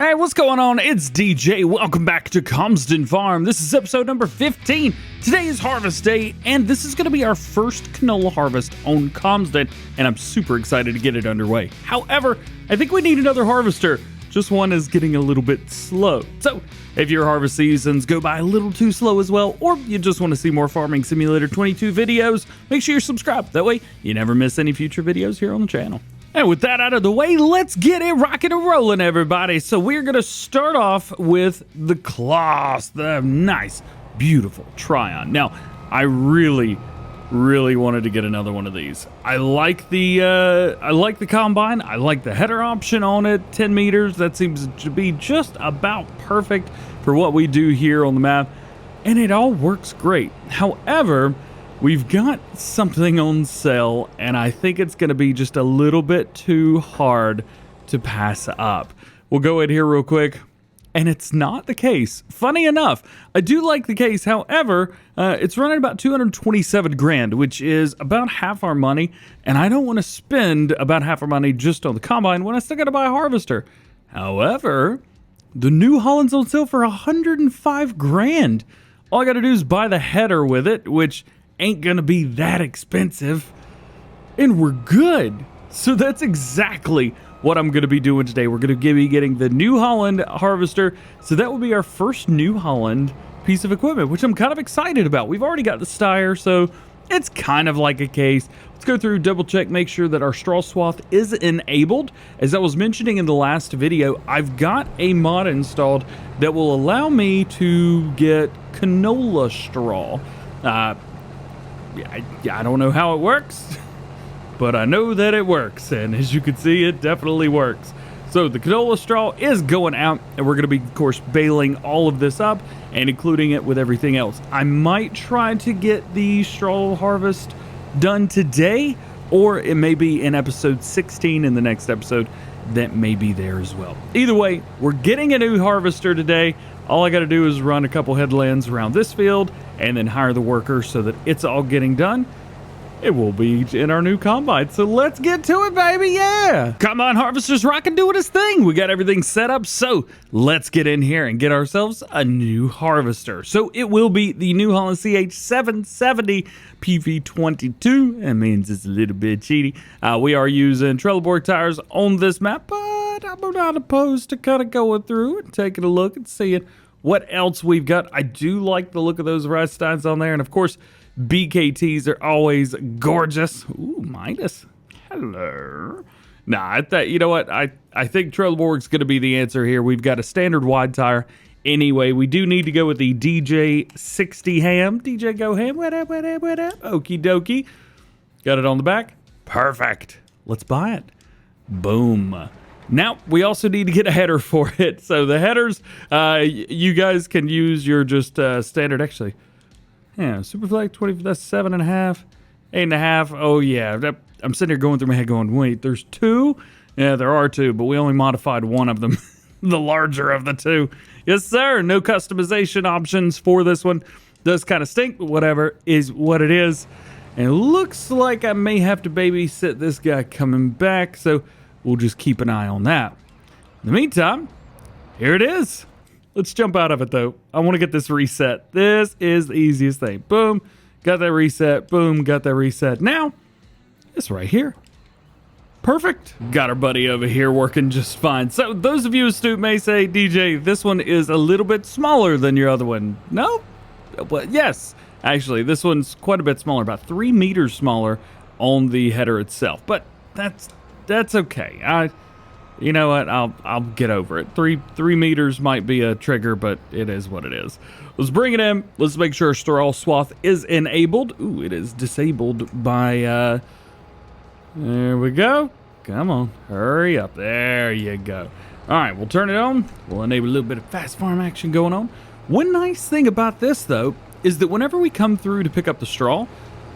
Hey, what's going on? It's DJ. Welcome back to Calmsden Farm. This is episode number 15. Today is harvest day, and this is going to be our first canola harvest on Calmsden, and I'm super excited to get it underway. However, I think we need another harvester. Just one is getting a little bit slow. So, if your harvest seasons go by a little too slow as well, or you just want to see more Farming Simulator 22 videos, make sure you're subscribed. That way, you never miss any future videos here on the channel. And with that out of the way, let's get it rocking and rolling, everybody. So we're going to start off with the Claas, the nice, beautiful Tryon. Now, I really wanted to get another one of these. I like the combine. I like the header option on it, 10 meters. That seems to be just about perfect for what we do here on the map, and it all works great. However, we've got something on sale, and I think it's going to be just a little bit too hard to pass up. We'll go in here real quick, and it's not the case. Funny enough, I do like the case. However, it's running about 227 grand, which is about half our money, and I don't want to spend about half our money just on the combine when I still got to buy a harvester. However, the New Holland's on sale for 105 grand. All I got to do is buy the header with it, which ain't gonna be that expensive, and we're good. So that's exactly what I'm gonna be doing today. We're gonna be getting the New Holland harvester, so that will be our first New Holland piece of equipment, which I'm kind of excited about. We've already got the Steyr, so it's kind of like a case. Let's go through, double check, make sure that our straw swath is enabled. As I was mentioning in the last video, I've got a mod installed that will allow me to get canola straw. I don't know how it works, but I know that it works, and as you can see, it definitely works. So the canola straw is going out, and we're going to be, of course, baling all of this up and including it with everything else. I might try to get the straw harvest done today, or it may be in episode 16 in the next episode that may be there as well. Either way, we're getting a new harvester today. All I got to do is run a couple headlands around this field and then hire the workers so that it's all getting done. It will be in our new combine. So let's get to it, baby. Yeah. Combine harvester's rocking, doing his thing. We got everything set up. So let's get in here and get ourselves a new harvester. So it will be the New Holland CH770 PV22. That means it's a little bit cheaty. We are using Trelleborg tires on this map, but I'm not opposed to kind of going through and taking a look and seeing what else we've got. I do like the look of those Rystines on there. And of course, BKTs are always gorgeous. Ooh, Midas. Hello. Nah, I thought, you know what? I think Trelleborg's going to be the answer here. We've got a standard wide tire. Anyway, we do need to go with the DjGoHam. DjGoHam. What up, what up, what up? Okie dokie. Got it on the back. Perfect. Let's buy it. Boom. Now, we also need to get a header for it. So the headers, you guys can use your just standard, actually. Yeah, Superflex 20, that's 7.5, 8.5. Oh, yeah. I'm sitting here going through my head going, wait, there's two? Yeah, there are two, but we only modified one of them, the larger of the two. Yes, sir. No customization options for this one. Does kind of stink, but whatever is what it is. And it looks like I may have to babysit this guy coming back, so we'll just keep an eye on that. In the meantime, here it is. Let's jump out of it, though. I want to get this reset. This is the easiest thing. Boom. Got that reset. Boom. Got that reset. Now, it's right here. Perfect. Got our buddy over here working just fine. So, those of you astute may say, DJ, this one is a little bit smaller than your other one. No? Well, yes. Actually, this one's quite a bit smaller. About 3 meters smaller on the header itself. But that's okay. You know what? I'll get over it. Three meters might be a trigger, but it is what it is. Let's bring it in. Let's make sure straw swath is enabled. Ooh, it is disabled by. There we go. Come on, hurry up. There you go. All right, we'll turn it on. We'll enable a little bit of fast farm action going on. One nice thing about this, though, is that whenever we come through to pick up the straw,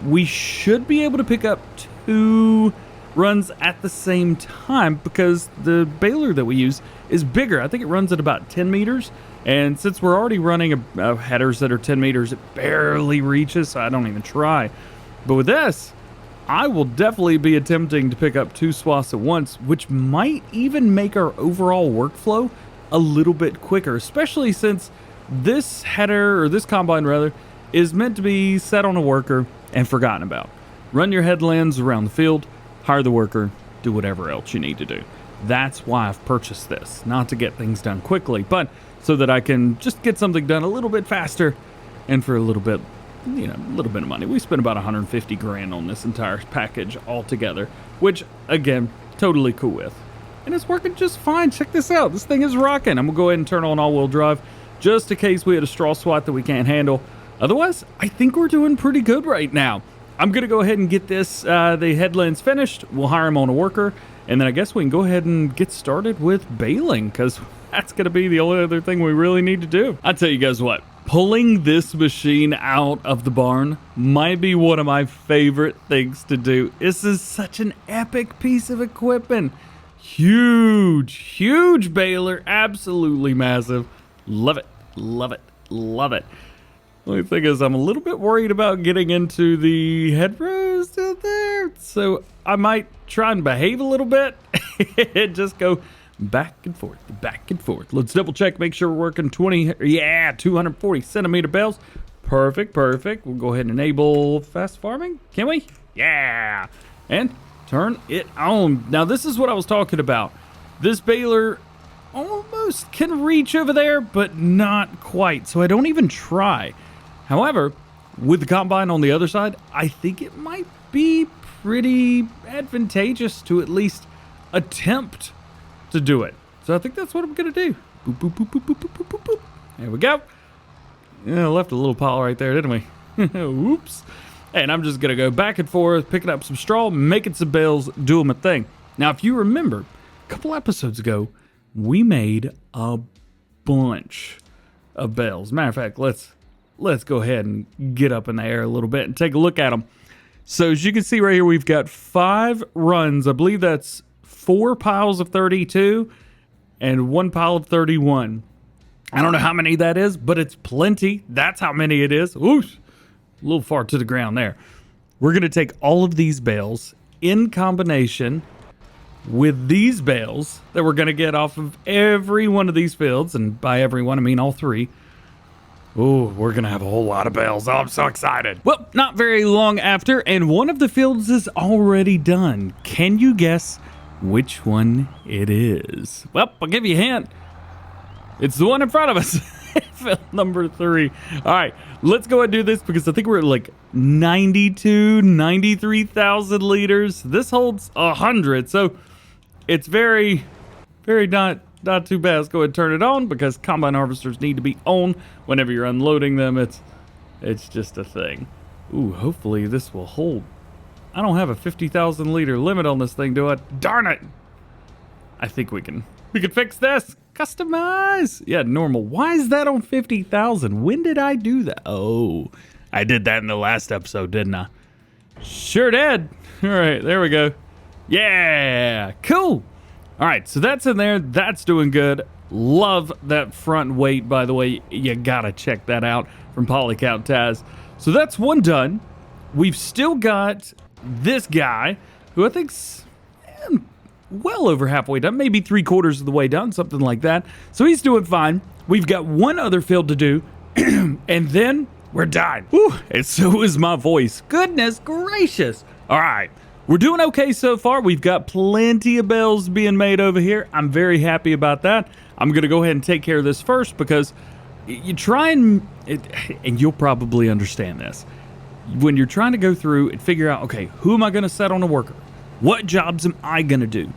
we should be able to pick up 2 runs at the same time because the baler that we use is bigger. I think it runs at about 10 meters. And since we're already running headers that are 10 meters, it barely reaches, so I don't even try. But with this, I will definitely be attempting to pick up 2 swaths at once, which might even make our overall workflow a little bit quicker, especially since this header, or this combine rather, is meant to be set on a worker and forgotten about. Run your headlands around the field, hire the worker, do whatever else you need to do. That's why I've purchased this, not to get things done quickly, but so that I can just get something done a little bit faster and for a little bit, you know, a little bit of money. We spent about 150 grand on this entire package altogether, which again, totally cool with. And it's working just fine. Check this out. This thing is rocking. I'm gonna go ahead and turn on all-wheel drive just in case we had a straw swat that we can't handle. Otherwise, I think we're doing pretty good right now. I'm gonna go ahead and get this, the headlands finished. We'll hire him on a worker, and then I guess we can go ahead and get started with baling, because that's gonna be the only other thing we really need to do. I'll tell you guys what, pulling this machine out of the barn might be one of my favorite things to do. This is such an epic piece of equipment. Huge, huge baler, absolutely massive. Love it, love it, love it. The only thing is I'm a little bit worried about getting into the hedgerows down there, so I might try and behave a little bit and just go back and forth, back and forth. Let's double check, make sure we're working 240 centimeter bales. Perfect, perfect. We'll go ahead and enable fast farming, can we? Yeah, and turn it on. Now this is what I was talking about. This baler almost can reach over there, but not quite, so I don't even try. However, with the combine on the other side, I think it might be pretty advantageous to at least attempt to do it. So I think that's what I'm gonna do. Boop, boop, boop, boop, boop, boop, boop, boop. There we go. Yeah, left a little pile right there, didn't we? Oops. And I'm just gonna go back and forth, picking up some straw, making some bales, doing my thing. Now, if you remember, a couple episodes ago, we made a bunch of bales. Matter of fact, let's go ahead and get up in the air a little bit and take a look at them. So as you can see right here, we've got 5 runs. I believe that's 4 piles of 32 and 1 pile of 31. I don't know how many that is, but it's plenty. That's how many it is. Oosh, a little far to the ground there. We're going to take all of these bales in combination with these bales that we're going to get off of every one of these fields. And by everyone, I mean all 3. Oh, we're going to have a whole lot of bales. Oh, I'm so excited. Well, not very long after, and one of the fields is already done. Can you guess which one it is? Well, I'll give you a hint. It's the one in front of us. Field number 3. All right, let's go ahead and do this because I think we're at like 93,000 liters. This holds 100, so it's very, very not too bad. Let's go ahead and turn it on because combine harvesters need to be on whenever you're unloading them. It's just a thing. Ooh, hopefully this will hold. I don't have a 50,000 liter limit on this thing, do I? Darn it! I think we can fix this. Customize. Yeah, normal. Why is that on 50,000? When did I do that? Oh, I did that in the last episode, didn't I? Sure did. All right, there we go. Yeah, cool. All right, so that's in there. That's doing good. Love that front weight, by the way. You gotta check that out from Polycount Taz. So that's one done. We've still got this guy, who I think's well over halfway done, maybe 3/4 of the way done, something like that. So he's doing fine. We've got one other field to do, and then we're done. Whew, and so is my voice. Goodness gracious. All right. We're doing okay so far. We've got plenty of bales being made over here. I'm very happy about that. I'm going to go ahead and take care of this first because you try and you'll probably understand this. When you're trying to go through and figure out, okay, who am I going to set on a worker? What jobs am I going to do?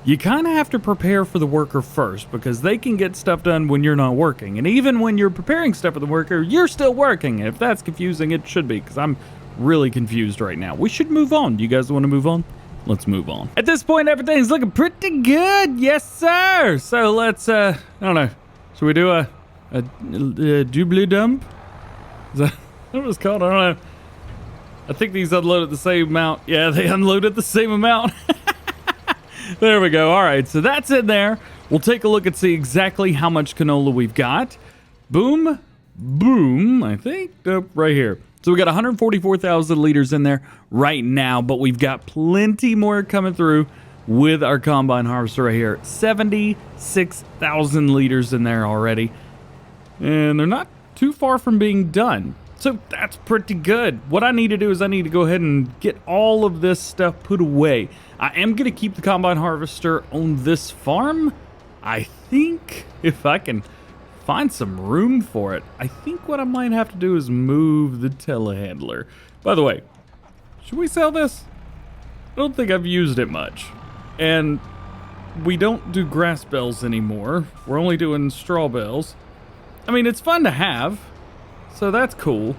You kind of have to prepare for the worker first because they can get stuff done when you're not working. And even when you're preparing stuff for the worker, you're still working. And if that's confusing, it should be because I'm really confused right now. We should move on. Do you guys want to move on? Let's move on. At this point, everything's looking pretty good. Yes, sir. So let's, I don't know. Should we do a doobly dump? Is that what it's called? I don't know. I think these unload at the same amount. Yeah, they unload at the same amount. There we go. All right, so that's in there. We'll take a look and see exactly how much canola we've got. Boom, boom, I think, right here. So we got 144,000 liters in there right now, but we've got plenty more coming through with our combine harvester right here. 76,000 liters in there already. And they're not too far from being done. So that's pretty good. What I need to do is I need to go ahead and get all of this stuff put away. I am going to keep the combine harvester on this farm. I think if I can find some room for it, I think what I might have to do is move the telehandler. By the way, should we sell this? I don't think I've used it much. And we don't do grass bales anymore. We're only doing straw bales. I mean, it's fun to have. So that's cool,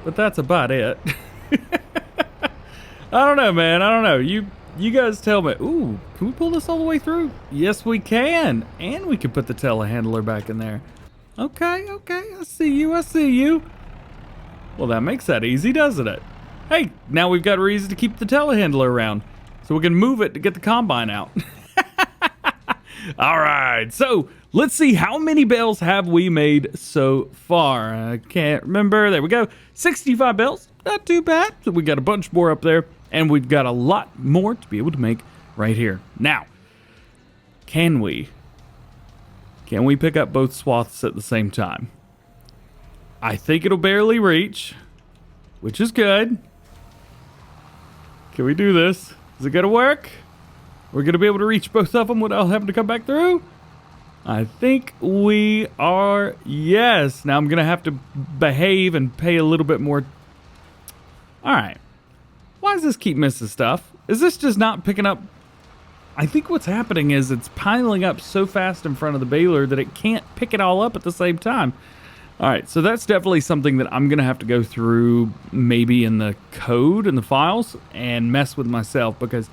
but that's about it. I don't know, man. I don't know. You guys tell me. Ooh, can we pull this all the way through? Yes, we can. And we can put the telehandler back in there. Okay. I see you. Well, that makes that easy, doesn't it? Hey, now we've got a reason to keep the telehandler around, so we can move it to get the combine out. All right, so let's see how many bales have we made so far. I can't remember. There we go. 65 bales. Not too bad. So we got a bunch more up there, and we've got a lot more to be able to make right here. Now, can we pick up both swaths at the same time? I think it'll barely reach, which is good. Can we do this? Is it gonna work? We're going to be able to reach both of them without having to come back through? I think we are. Yes. Now I'm going to have to behave and pay a little bit more. All right. Why does this keep missing stuff? Is this just not picking up? I think what's happening is it's piling up so fast in front of the baler that it can't pick it all up at the same time. All right. So that's definitely something that I'm going to have to go through maybe in the code and the files and mess with myself, because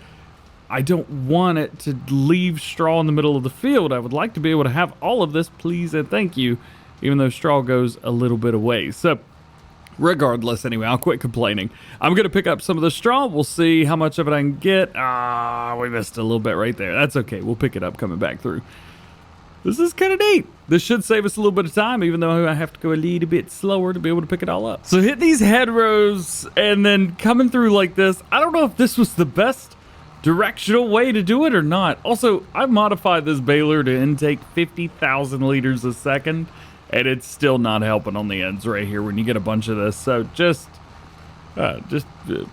I don't want it to leave straw in the middle of the field. I would like to be able to have all of this, please and thank you, even though straw goes a little bit away. So regardless, anyway, I'll quit complaining. I'm going to pick up some of the straw. We'll see how much of it I can get. We missed a little bit right there. That's okay. We'll pick it up coming back through. This is kind of neat. This should save us a little bit of time, even though I have to go a little bit slower to be able to pick it all up. So hit these head rows and then coming through like this. I don't know if this was the best directional way to do it or not. Also, I modified this baler to intake 50,000 liters a second, and it's still not helping on the ends right here when you get a bunch of this. So just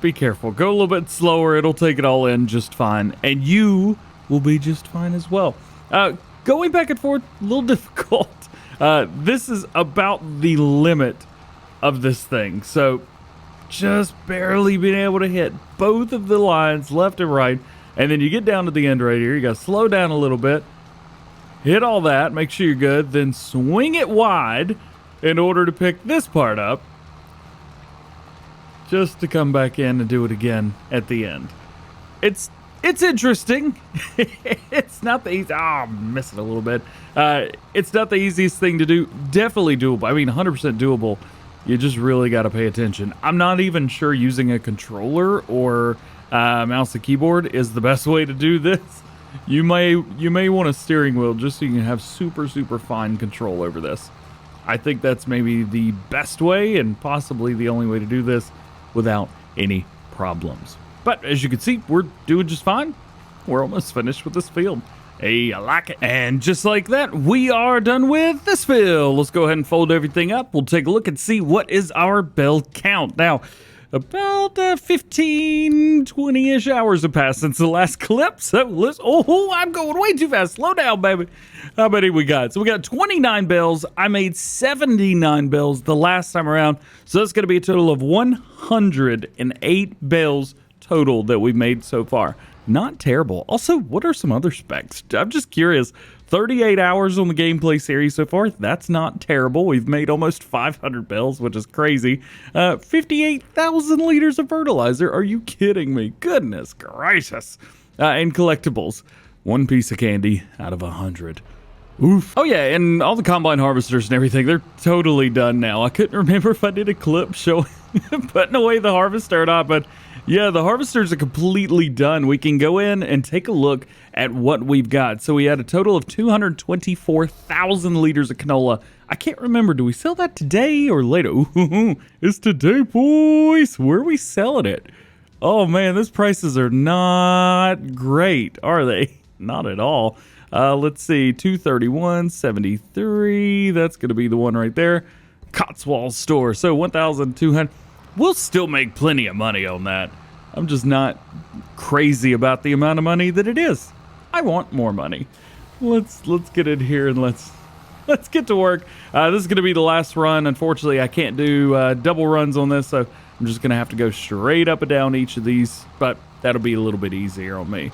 be careful. Go a little bit slower. It'll take it all in just fine, and you will be just fine as well. Going back and forth, a little difficult. This is about the limit of this thing. So just barely being able to hit both of the lines left and right, and then you get down to the end right here. You got to slow down a little bit, hit all that, make sure you're good, then swing it wide in order to pick this part up, just to come back in and do it again at the end. It's interesting. It's not the easy. I'm missing a little bit. It's not the easiest thing to do. Definitely doable. I mean, 100% doable. You just really got to pay attention. I'm not even sure using a controller or mouse and keyboard is the best way to do this. You may want a steering wheel just so you can have super fine control over this. I think that's maybe the best way and possibly the only way to do this without any problems. But as you can see, we're doing just fine. We're almost finished with this field. Hey, I like it. And just like that, we are done with this field. Let's go ahead and fold everything up. We'll take a look and see what is our bale count. Now, about 15, 20-ish hours have passed since the last clip. So let's, I'm going way too fast. Slow down, baby. How many we got? So we got 29 bales. I made 79 bales the last time around. So that's going to be a total of 108 bales total that we've made so far. Not terrible. Also, what are some other specs? I'm just curious. 38 hours on the gameplay series so far. That's not terrible. We've made almost 500 bales, which is crazy. 58,000 liters of fertilizer. Are you kidding me? Goodness gracious. And collectibles. One piece of candy out of 100. Oof. Oh yeah, and all the combine harvesters and everything, they're totally done now. I couldn't remember if I did a clip showing putting away the harvester or not, but yeah, the harvesters are completely done. We can go in and take a look at what we've got. So we had a total of 224,000 liters of canola. I can't remember, do we sell that today or later? Ooh, it's today, boys. Where are we selling it? Oh man, those prices are not great, are they? Not at all. Let's see, 231.73. That's going to be the one right there. Cotswold store. So 1,200. We'll still make plenty of money on that. I'm just not crazy about the amount of money that it is. I want more money. Let's get in here and let's get to work. This is going to be the last run. Unfortunately, I can't do double runs on this, so I'm just going to have to go straight up and down each of these, but that'll be a little bit easier on me.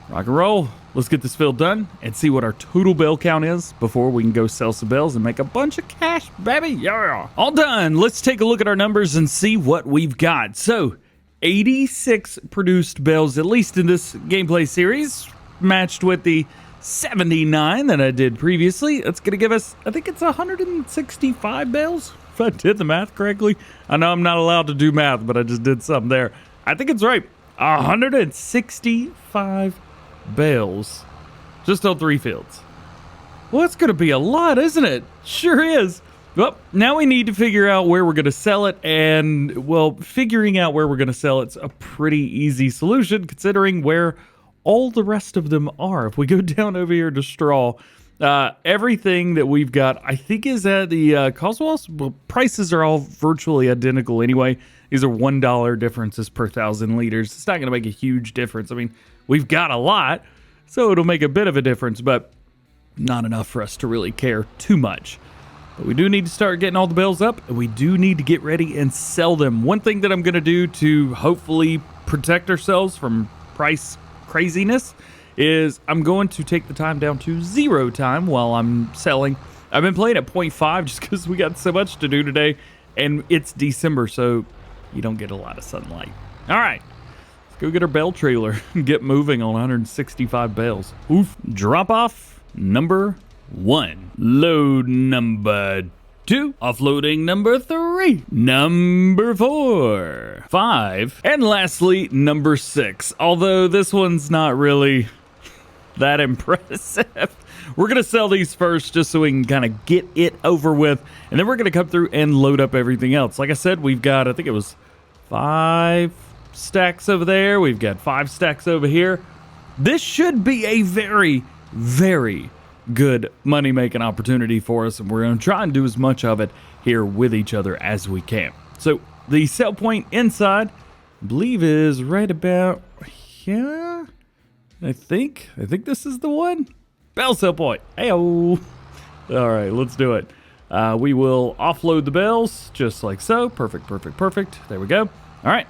Rock and roll. Let's get this field done and see what our total bale count is before we can go sell some bales and make a bunch of cash, baby. Yeah. All done. Let's take a look at our numbers and see what we've got. So 86 produced bales, at least in this gameplay series, matched with the 79 that I did previously. That's going to give us, I think it's 165 bales, if I did the math correctly. I know I'm not allowed to do math, but I just did something there. I think it's right. 165 bales just on 3 fields. Well, it's going to be a lot, isn't it? Sure is. Well, now we need to figure out where we're going to sell it, and, well, figuring out where we're going to sell it's a pretty easy solution considering where all the rest of them are. If we go down over here to straw, everything that we've got, I think, is at the Cotswolds. Well, prices are all virtually identical anyway. These are $1 differences per 1,000 liters. It's not going to make a huge difference. I mean, we've got a lot, so it'll make a bit of a difference, but not enough for us to really care too much. But we do need to start getting all the bales up, and we do need to get ready and sell them. One thing that I'm going to do to hopefully protect ourselves from price craziness is I'm going to take the time down to 0 time while I'm selling. I've been playing at 0.5 just because we got so much to do today, and it's December, so you don't get a lot of sunlight. All right, let's go get our bale trailer and get moving on 165 bales. Oof. Drop off number 1. Load number 2. Offloading number 3. Number 4. 5. And lastly, number 6. Although this one's not really that impressive. We're going to sell these first just so we can kind of get it over with. And then we're going to come through and load up everything else. Like I said, we've got, I think it was 5 stacks over there. We've got 5 stacks over here. This should be a very, very good money-making opportunity for us. And we're going to try and do as much of it here with each other as we can. So the sell point inside, I believe, is right about here. I think this is the one. Bale sell point. Hey-oh. All right, let's do it. We will offload the bales just like so. Perfect. There we go. All right.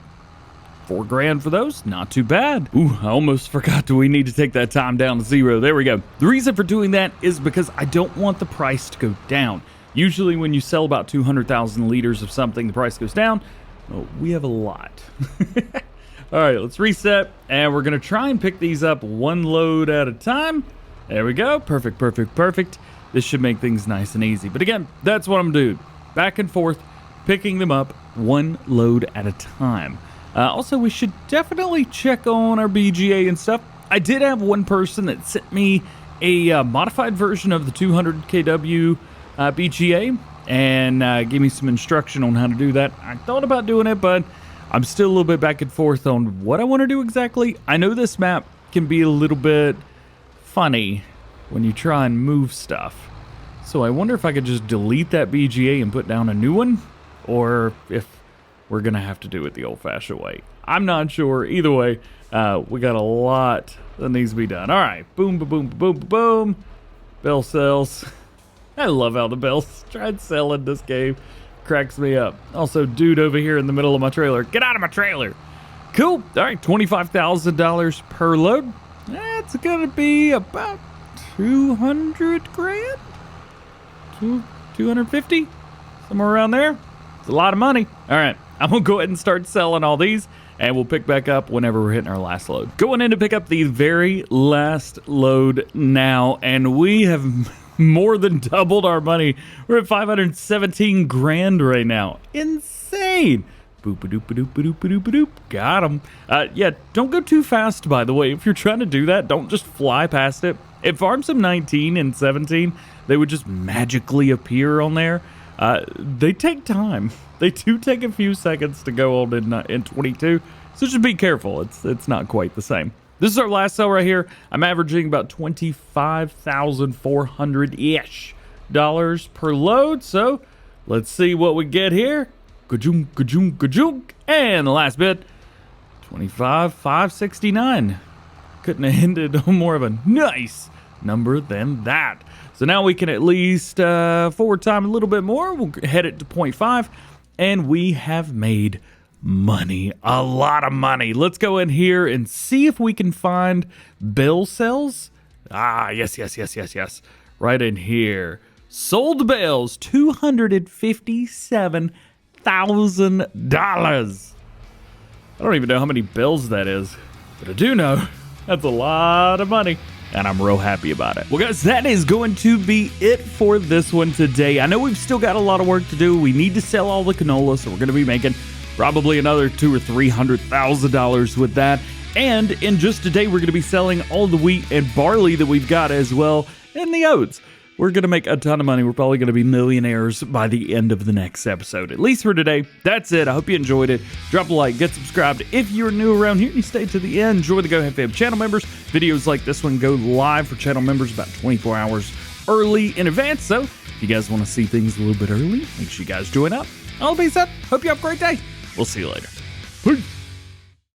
$4,000 for those. Not too bad. Ooh, I almost forgot we need to take that time down to 0. There we go. The reason for doing that is because I don't want the price to go down. Usually when you sell about 200,000 liters of something, the price goes down. Well, we have a lot. All right, let's reset, and we're going to try and pick these up 1 load at a time. There we go. Perfect. This should make things nice and easy. But again, that's what I'm doing. Back and forth, picking them up 1 load at a time. Also, we should definitely check on our BGA and stuff. I did have one person that sent me a modified version of the 200 kW BGA and gave me some instruction on how to do that. I thought about doing it, but I'm still a little bit back and forth on what I want to do exactly. I know this map can be a little bit funny when you try and move stuff. So I wonder if I could just delete that BGA and put down a new one, or if we're going to have to do it the old-fashioned way. I'm not sure. Either way, we got a lot that needs to be done. All right. Boom. Bell sells. I love how the bells tried selling this game. Cracks me up. Also, dude over here in the middle of my trailer. Get out of my trailer. Cool. All right. $25,000 per load. That's going to be about $200,000? 250? Somewhere around there. It's a lot of money. All right. I'm going to go ahead and start selling all these, and we'll pick back up whenever we're hitting our last load. Going in to pick up the very last load now, and we have more than doubled our money. We're at $517,000 right now. Insane. Boop-a-doop-a-doop-a-doop-a-doop. Got him. Yeah, don't go too fast, by the way. If you're trying to do that, don't just fly past it. In Farm Sim 19 and 17, they would just magically appear on there. They take time. They do take a few seconds to go on in 22, So just be careful. It's not quite the same. This is our last sell right here. I'm averaging about $25,400-ish per load. So let's see what we get here. Ka-junk, ka-junk, ka-junk. And the last bid, $25,569. Couldn't have ended on more of a nice number than that. So now we can at least forward time a little bit more. We'll head it to 0.5, and we have made money, a lot of money. Let's go in here and see if we can find Bales sales. Yes. Right in here. Sold Bales, $257,000. I don't even know how many Bales that is, but I do know that's a lot of money, and I'm real happy about it. Well, guys, that is going to be it for this one today. I know we've still got a lot of work to do. We need to sell all the canola, so we're going to be making probably another $200,000 or $300,000 with that. And in just a day, we're going to be selling all the wheat and barley that we've got as well, and the oats. We're going to make a ton of money. We're probably going to be millionaires by the end of the next episode. At least for today, that's it. I hope you enjoyed it. Drop a like, get subscribed if you're new around here and you stay to the end. Enjoy the DjGoHam fam channel members. Videos like this one go live for channel members about 24 hours early in advance. So if you guys want to see things a little bit early, make sure you guys join up. All the best. Hope you have a great day. We'll see you later. Peace.